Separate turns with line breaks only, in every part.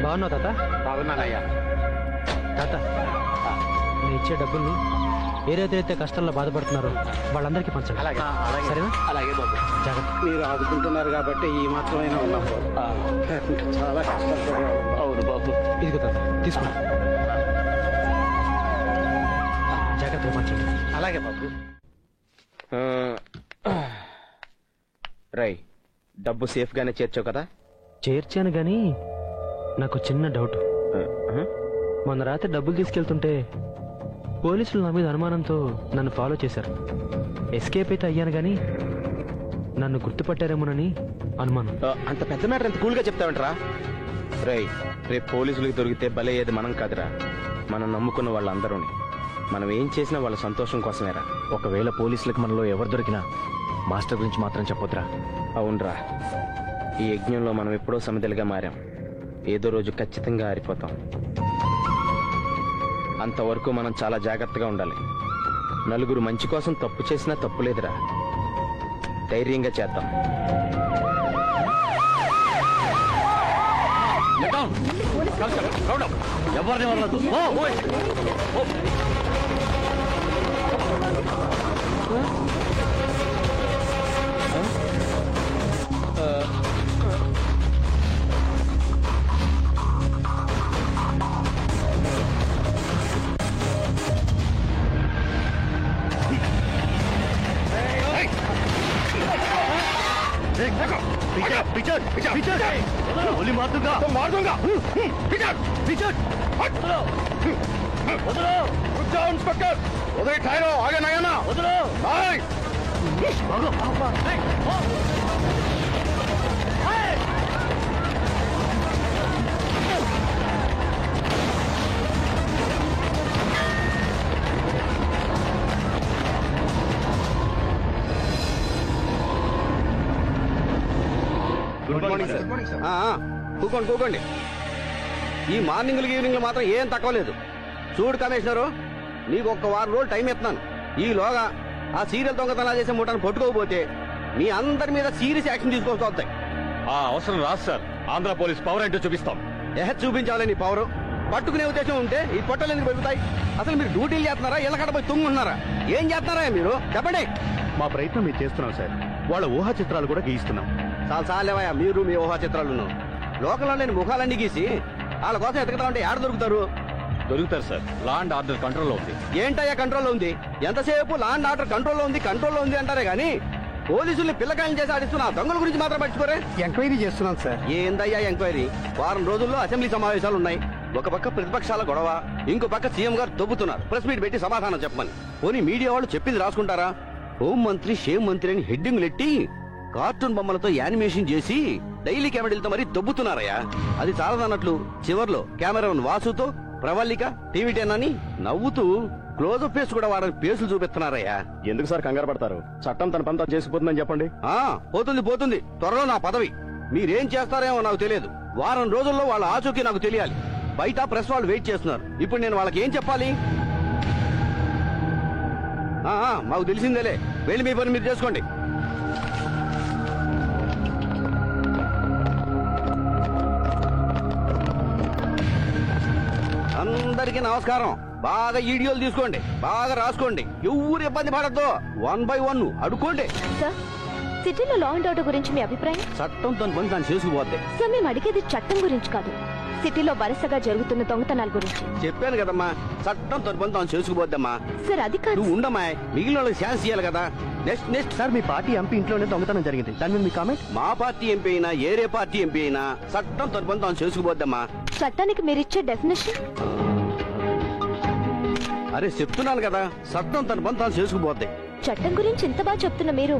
బాగున్నావు తాత?
బాగున్నానయ్యా.
తాత, నేను ఇచ్చే డబ్బుల్ని ఏదైతే కష్టాల్లో బాధపడుతున్నారో వాళ్ళందరికీ పంచండి. సరేనా?
అలాగే బాబు.
జాగ్రత్త.
మీరు ఆదుకుంటున్నారు కాబట్టి ఈ మాత్రమైనా ఉన్నాం బాబు. చాలా కష్టపడి. అవును బాబు.
ఇదిగో తాత, తీసుకో. జాగ్రత్తగా పంచండి.
అలాగే బాబు.
రై, డబ్బు సేఫ్ గానే చేర్చావు కదా?
చేర్చాను గాని నాకు చిన్న డౌట్. మొన్న రాత్రి డబ్బులు తీసుకెళ్తుంటే పోలీసులు నా మీద అనుమానంతో నన్ను ఫాలో చేశారు. ఎస్కేప్ అయితే అయ్యాను గాని నన్ను గుర్తుపట్టారేమోనని అనుమానం.
అంత పెద్ద మ్యాటర్ ఎంత కూల్ గా చెప్తావంటరా? రై, రేపు పోలీసులకు దొరికితే బలయ్యేది మనం కాదురా, మనం నమ్ముకున్న వాళ్ళందరూని. మనం ఏం చేసినా వాళ్ళ సంతోషం కోసమేరా.
ఒకవేళ పోలీసులకు మనలో ఎవరు దొరికినా మాస్టర్ గురించి మాత్రం చెప్పొద్దురా.
అవునరా, ఈ యజ్ఞంలో మనం ఎప్పుడో సమిధలుగా మారాం. ఏదో రోజు ఖచ్చితంగా ఆరిపోతాం. అంతవరకు మనం చాలా జాగ్రత్తగా ఉండాలి. నలుగురు మంచి కోసం తప్పు చేసినా తప్పు లేదురా. ధైర్యంగా చేద్దాం.
ఎవరిని వదలదు. गोली मार दूंगा तो मार दूंगा। इंस्पेक्टर उधर ठहरो, आगे नहीं आना।
Good morning sir. కూకోండి కూకోండి. ఈ మార్నింగ్లు ఈవినింగ్లు మాత్రం ఏం తక్కువ లేదు. చూడు కమిషనరు, నీకు ఒక్క వారం రోజులు టైం ఇస్తున్నాను. ఈలోగా ఆ సీరియల్ దొంగతనాలు చేసే మూటను పట్టుకోకపోతే మీ అందరి మీద సీరియస్ యాక్షన్ తీసుకోవాల్సి వస్తాయి.
అవసరం రాదు సార్. ఆంధ్ర పోలీస్ పవర్ ఏంటో చూపిస్తాం.
చూపించాలి నీ పవర్. పట్టుకునే ఉద్దేశం ఉంటే ఈ పొట్టలు ఎందుకు పెరుగుతాయి? అసలు మీరు డ్యూటీలు చేస్తున్నారా, ఎల్లకడపై తుంగున్నారా, ఏం చేస్తున్నారా మీరు? చెప్పండి.
మా ప్రయత్నం మీరు చేస్తున్నాం సార్. వాళ్ళ ఊహా చిత్రాలు కూడా గీస్తున్నాం.
చాలా చాలేవయ్యా మీరు మీ ఊహా చిత్రాలు. లోకల్లో లేని ముఖాలన్నీ గీసి వాళ్ళ కోసం ఎతకతా ఉంటే ఆడ దొరుకుతారు?
దొరుకుతారు సార్. లా అండ్ ఆర్డర్ కంట్రోల్లో ఉంది.
ఏంటయ్యా కంట్రోల్లో ఉంది? ఎంతసేపు లా అండ్ ఆర్డర్ కంట్రోల్లో ఉంది అంటారే గానీ పోలీసుల్ని పిల్లకాయలు చేసి ఆడిస్తున్నా దొంగల గురించి మాత్రం పట్టుకోరే.
ఎంక్వైరీ చేస్తున్నాం సార్.
ఏందయ్యా ఎంక్వైరీ? వారం రోజుల్లో అసెంబ్లీ సమావేశాలు ఉన్నాయి. ఒక పక్క ప్రతిపక్షాల గొడవ, ఇంకో పక్క సీఎం గారు దొబ్బుతున్నారు. ప్రెస్ మీట్ పెట్టి సమాధానం చెప్పమని. పోనీ మీడియా వాళ్ళు చెప్పింది రాసుకుంటారా? హోం మంత్రి, షేమ్ మంత్రి అని హెడ్డింగ్ లెట్టి కార్టూన్ బొమ్మలతో యానిమేషన్ చేసి డైలీ కెమెరాలతో మరీ దొబ్బుతున్నారయ్యా. అది చాలదన్నట్లు చివర్లో కెమెరామెన్ వాసుతో ప్రవల్లిక, టీవీ 10 అని నవ్వుతూ క్లోజప్ ఫేస్ కూడా వాడని పేసులు చూపిస్తున్నారయ్యా.
ఎందుకు సార్ కంగారు పడతారు? చట్టం తన పని చేసుకుపోతుందని చెప్పండి.
పోతుంది త్వరలో నా పదవి. మీరేం చేస్తారేమో నాకు తెలియదు. వారం రోజుల్లో వాళ్ళ ఆచూకీ నాకు తెలియాలి. బయట ప్రెస్ వాళ్ళు వెయిట్ చేస్తున్నారు. ఇప్పుడు నేను వాళ్ళకి ఏం చెప్పాలి? మాకు తెలిసిందేలే. వెళ్ళి మీ పని మీరు చేసుకోండి. అందరికీ నమస్కారం. బాగా వీడియోలు తీసుకోండి, బాగా రాసుకోండి. ఎవరు ఇబ్బంది పడద్దు. 1 by 1 అడుకోండి.
సిటీలో లా అండ్ ఆర్డర్ గురించి మీ అభిప్రాయం?
చట్టం తన పని తాను చేసుకుపోద్ది.
సార్, మేము అడిగేది చట్టం గురించి కాదు, సిటీలో వరుసగా జరుగుతున్న దొంగతనాల గురించి.
చెప్పాను కదమ్మా, చట్టం తన పని తాను చేసుకుపోద్దమ్మా.
సార్ అది కాదు.
నువ్వు ఉండమ్మా, మిగిలిన వాళ్ళకి ఛాన్స్ ఇవ్వాలి కదా. నెక్స్ట్
సార్, మీ పార్టీ ఎంపీ ఇంట్లోనే దొంగతనం జరిగింది. దాని మీద మీ కామెంట్?
మా పార్టీ ఎంపీ అయినా ఏరే పార్టీ ఎంపీ అయినా చట్టం తన పని తాను చేసుకుపోద్దమ్మా.
చట్టానికి మీరిచ్చే డెఫినేషన్?
అరే చెప్తున్నాను కదా, చట్టం తన పని తాను చేసుకుపోద్ది.
చట్టం గురించి ఇంత బాగా చెప్తున్న మీరు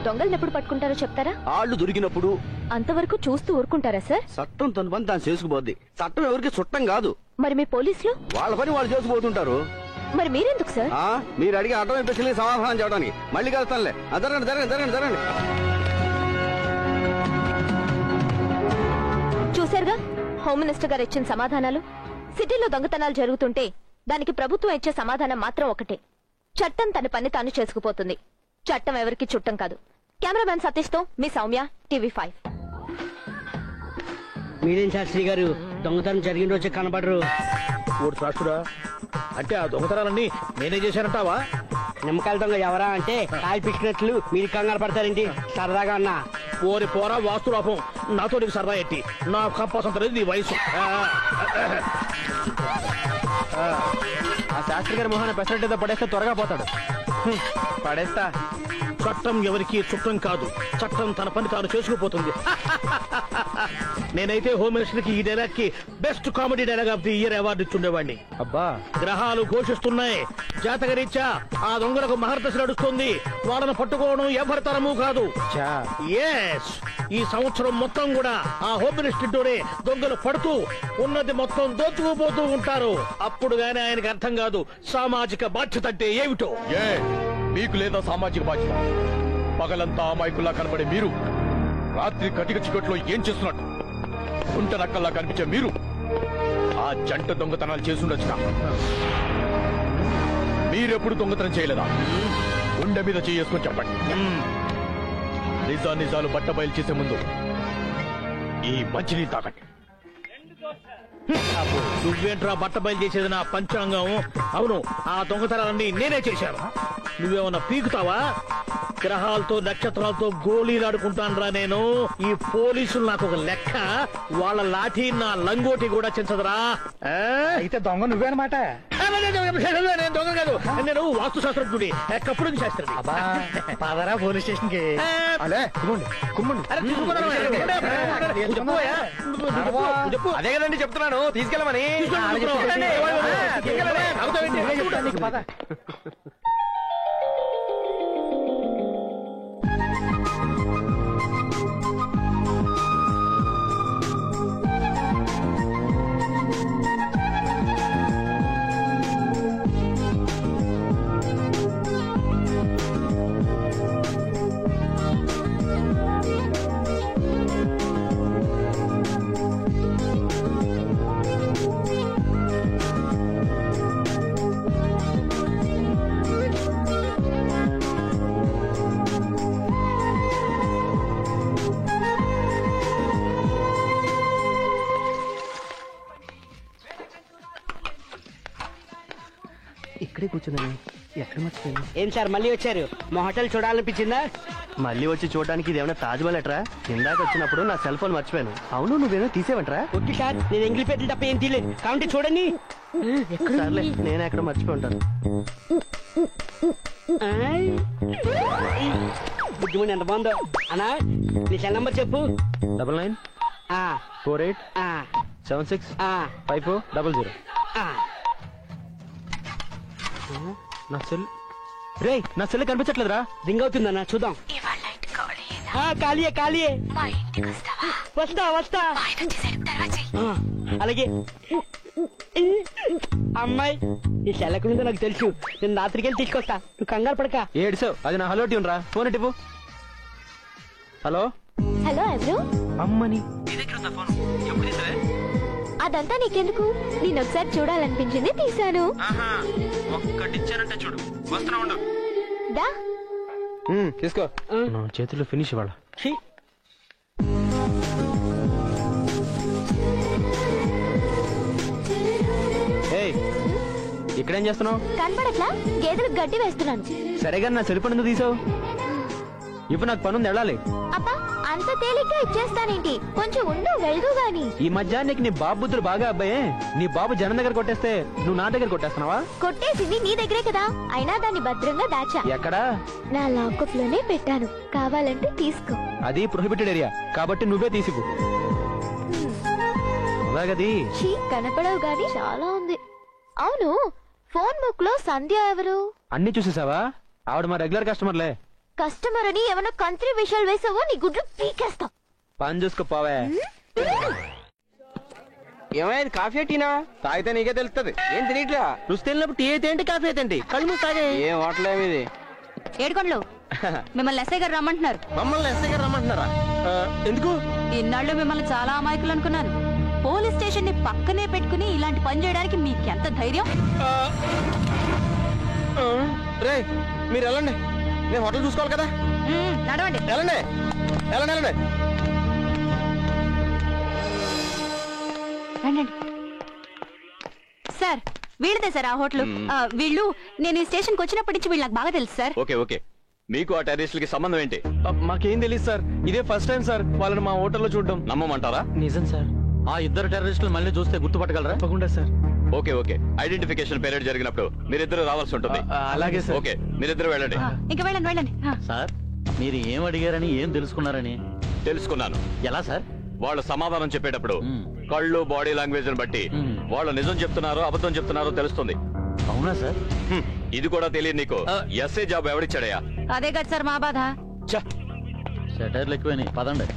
దొంగలను ఎప్పుడు పట్టుకుంటారో చెప్తారా?
ఆళ్లు దొరికినప్పుడు.
అంతవరకు చూస్తూ ఊరుకుంటారా సార్?
చట్టం తన పని తాను చేసుకుపోద్ది. చట్టం ఎవరికి చుట్టం కాదు.
మరి మీ పోలీసులు?
వాళ్ళ పని వాళ్ళు చేసుకుపోతుంటారు.
మరి మీరెందుకు సార్?
మీరు అడిగే అర్థం ప్రశ్నలకి సమాధానం చెప్పడానికి. మళ్ళీ కలుస్తానులే. జరగండి.
చూశారుగా హోమ్ మినిస్టర్ గారు ఇచ్చిన సమాధానాలు. సిటీలో దొంగతనాలు జరుగుతుంటే దానికి ప్రభుత్వం ఇచ్చే సమాధానం మాత్రం ఒకటే: చట్టం తన పని తాను చేసుకుపోతుంది. చట్టం ఎవరికి చుట్టం కాదు. కెమెరామ్యాన్ సతీష్ తో మీ సౌమ్య, TV5.
మీరేం శాస్త్రి గారు దొంగతనం జరిగిన రోజే కనబడరు.
ఓడి రాష్ట్రుడా, అంటే ఆ దొంగతనాలన్నీ నేనే చేశానంటావా?
నిమ్మకాయల దొంగ ఎవరా అంటే కాయలు పిచ్చినట్లు మీరు కంగారు పడతారేంటి? సరదాగా అన్నా.
ఓరి పోరా వాస్తు లోపం, నాతో నీకు సరదా ఎట్టి. నా కంపాసం తెలియదు నీ వయసు.
ఆ శాస్త్రి గారి మొహాన్ని పెసరట్ ఏదో పడేస్తే త్వరగా పోతాడు. పడేస్తా.
చట్టం ఎవరికి చుట్టం కాదు, చట్టం తన పని తాను చేసుకుపోతుంది. నేనైతే హోమ్ మినిస్టర్ కి ఈ డైలాగ్ కి best comedy dialogue of the year award ఇచ్చుండేవాడిని.
అబ్బా,
గ్రహాలు ఘోషిస్తున్నాయి, జాతకరీత్యా ఆ దొంగలకు మహర్దశ నడుస్తుంది. వాళ్ళను పట్టుకోవడం ఎవరి తరము కాదు.
చా.
ఎస్, ఈ సంవత్సరం మొత్తం కూడా ఆ హోమ్ మినిస్టర్ ఇంటూనే దొంగలు పడుతూ ఉన్నది మొత్తం దోచుకుపోతూ ఉంటారు. అప్పుడు గానీ ఆయనకు అర్థం కాదు సామాజిక బాధ్యత అంటే ఏమిటో.
మీకు లేదా సామాజిక బాధ్యత? పగలంతా అమాయకుల్లా కనబడే మీరు రాత్రి కటిక చికట్లో ఏం చేస్తున్నట్టు? గుంట నక్కల్లా కనిపించే మీరు ఆ జంట దొంగతనాలు చేసుండొచ్చుగా. మీరెప్పుడు దొంగతనం చేయలేదా? గుండె మీద చేసుకొని చెప్పండి. నిజాలు బట్ట బయలు చేసే ముందు ఈ మంచిని తాకండి.
నువ్వేంట్రా బట్ట బయలు చేసేది? నా పంచాంగం. అవును, ఆ దొంగతనాలన్నీ నేనే చేశాను. నువ్వేమన్నా పీకుతావా? గ్రహాలతో నక్షత్రాలతో గోళీలాడుకుంటానురా నేను. ఈ పోలీసులు నాకు ఒక లెక్క. వాళ్ళ లాఠీ నా లంగోటి కూడా చించదురా.
అయితే దొంగ నువ్వే అనమాట.
నేను దొంగ కాదు, నేను వాస్తు శాస్త్రజ్ఞుడి, కప్పుడు శాస్త్రి.
పదరా పోలీస్ స్టేషన్ కి.
చెప్పు.
అదే కదండి చెప్తున్నాను, తీసుకెళ్ళమని.
ఇక్కడే కూర్చున్నాను. ఎక్కడ మర్చిపోయాను?
ఏం సార్ మళ్ళీ వచ్చారు? మా హోటల్ చూడాలనిపించిందా?
మళ్ళీ వచ్చి చూడడానికి ఇదేమైనా తాజ్ మహల్ ఎట్రా? ఇందాక వచ్చినప్పుడు నా సెల్ ఫోన్ మర్చిపోయాను. అవును, నువ్వేమో తీసేవంట్రా?
ఒట్టి సార్, నేను ఎంగిలి పెట్టిన తప్ప ఏం తీయలేదు. కాబట్టి చూడండి.
సర్లే, నేను ఎక్కడ మర్చిపోయి ఉంటాను.
బుద్ధిమంది ఎంత బాగుందో. అన్నా, నీ సెల్ నంబర్ చెప్పు.
99
ఆ,
48
ఆ,
76
ఆ,
5400.
ఆ.
నా సెల్ రేయ్, నా సెల్ కనిపించట్లేదురా.
రింగ్ అవుతుందన్నా, చూద్దాం. ఖాళీయే ఖాళీయే. వస్తా వస్తా. ఆ, అలాగే. అమ్మాయి, ఈ సెల్ ఎక్కడుందో నాకు తెలుసు. నేను రాత్రికి వెళ్ళి తీసుకొస్తా, నువ్వు కంగారు పడక.
ఏడ్సావు, అది నా హలో ట్యూన్ రా. ఫోన్ ఇవ్వు. హలో
హలో ఎవరు?
అమ్మని.
అదంతా నీకెందుకు? నేను ఒకసారి చూడాలనిపించింది, తీశాను.
ఒక్కటిచ్చానంటే చూడు. వస్తున్నా ఉండు.
దా.
తీసుకో. నా చేతిలో ఫినిష్ ఇవాళ.
ఛీ,
ఏయ్, ఇక్కడేం చేస్తున్నావు?
కనబడట్లా? గేదెలకు గడ్డి వేస్తున్నాను.
సరేగా, నా సెల్ ఫోన్ ఎందుకు తీసావు? ఇప్పుడు నాకు పనుంది, వెళ్ళాలి.
అబ్బా, అంత తేలిగ్గా ఇచ్చేస్తానేంటి? కొంచెం ఉండు, వెళ్దు గాని.
ఈ మధ్య నీకు నీ బాబు బుద్ధులు బాగా అబ్బాయే. నీ బాబు జనం దగ్గర కొట్టేస్తే నువ్వు నా దగ్గర కొట్టేస్తున్నావా?
కొట్టేసింది నీ దగ్గరే కదా. అయినా దాన్ని భద్రంగా దాచా.
ఎక్కడా?
నా లాకప్ లోనే పెట్టాను, కావాలంటే తీసుకో.
అది ప్రొహిబిటెడ్ ఏరియా కాబట్టి నువ్వే తీసిపు. అలాగది.
చీ, కనపడవు గాని చాలా ఉంది. అవును, ఫోన్ బుక్ లో సంధ్య ఎవరు?
అన్ని చూసేసావా? ఆవిడ మా రెగ్యులర్ కస్టమర్లే.
కస్టమర్ అని ఏమైనా కంట్రీ విషయాలు వేసావో నీ గుడ్లు పీకేస్తాం.
పని చూసుకోపోవే.
ఏమైంది? కాఫీ టీనా? తాగితే నీకే తెలుస్తుంది. ఏం తెలియట్లా?
నువ్వు తెలినప్పుడు టీ అయితే ఏంటి, కాఫీ అయితే ఏంటి? కళ్ళు మూసి తాగే.
ఏం హోటల్ ఏమిది?
ఏడుకొండలు మిమ్మల్ని ఎస్ఐ గారు రమ్మంటున్నారు.
మమ్మల్ని ఎస్ఐ గారు రమ్మంటున్నారా? ఎందుకు?
ఇన్నాళ్ళు మిమ్మల్ని చాలా అమాయకులు అనుకున్నాను. పోలీస్ స్టేషన్ ని పక్కనే పెట్టుకుని ఇలాంటి పని చేయడానికి మీకెంత ధైర్యం?
రే, మీరు వెళ్ళండి, నేను హోటల్ చూసుకోవాలి కదా.
నడవండి.
వెళ్ళండి వెళ్ళండి వెళ్ళండి.
రండి. సార్ వీళ్ళదే సార్ ఆ హోటల్. వీళ్ళు నేను ఈ స్టేషన్కి వచ్చినప్పటి నుంచి వీళ్ళు నాకు బాగా తెలుసు సార్.
ఓకే ఓకే, మీకు ఆ టెర్రరిస్టులకి సంబంధం ఏంటి?
మాకేం తెలియదు సార్, ఇదే ఫస్ట్ టైం సార్ వాళ్ళని మా హోటల్లో చూడడం.
నమ్మమంటారా?
నిజం సార్.
ఆ ఇద్దరు టెర్రరిస్టులు మళ్ళీ చూస్తే గుర్తుపట్టగలరా?
తప్పకుండా sir.
Okay okay, identification period జరిగినప్పుడు మీరిద్దరు రావాల్సి ఉంటుంది.
అలాగే సార్.
ఓకే, మీరిద్దరు వెళ్ళండి.
ఇంకా వెళ్ళండి వెళ్ళండి.
సార్ మీరు ఏం అడిగారని ఏం తెలుసుకున్నారని?
తెలుసుకున్నాను.
ఎలా సార్?
వాళ్ళు సమాధానం చెప్పేటప్పుడు
మ్మ్.
కళ్ళు, బాడీ లాంగ్వేజ్ బట్టి
మ్మ్.
వాళ్ళు నిజం చెప్తున్నారో అబద్ధం చెప్తున్నారో తెలుస్తుంది.
అవునా సార్?
ఇది కూడా తెలియదు నీకు? ఎస్ఏ జాబ్ ఎవరిచ్చాడయా?
అదే కదా సార్ మా బాధ.
సెటైర్లు ఎక్కువని పదండి.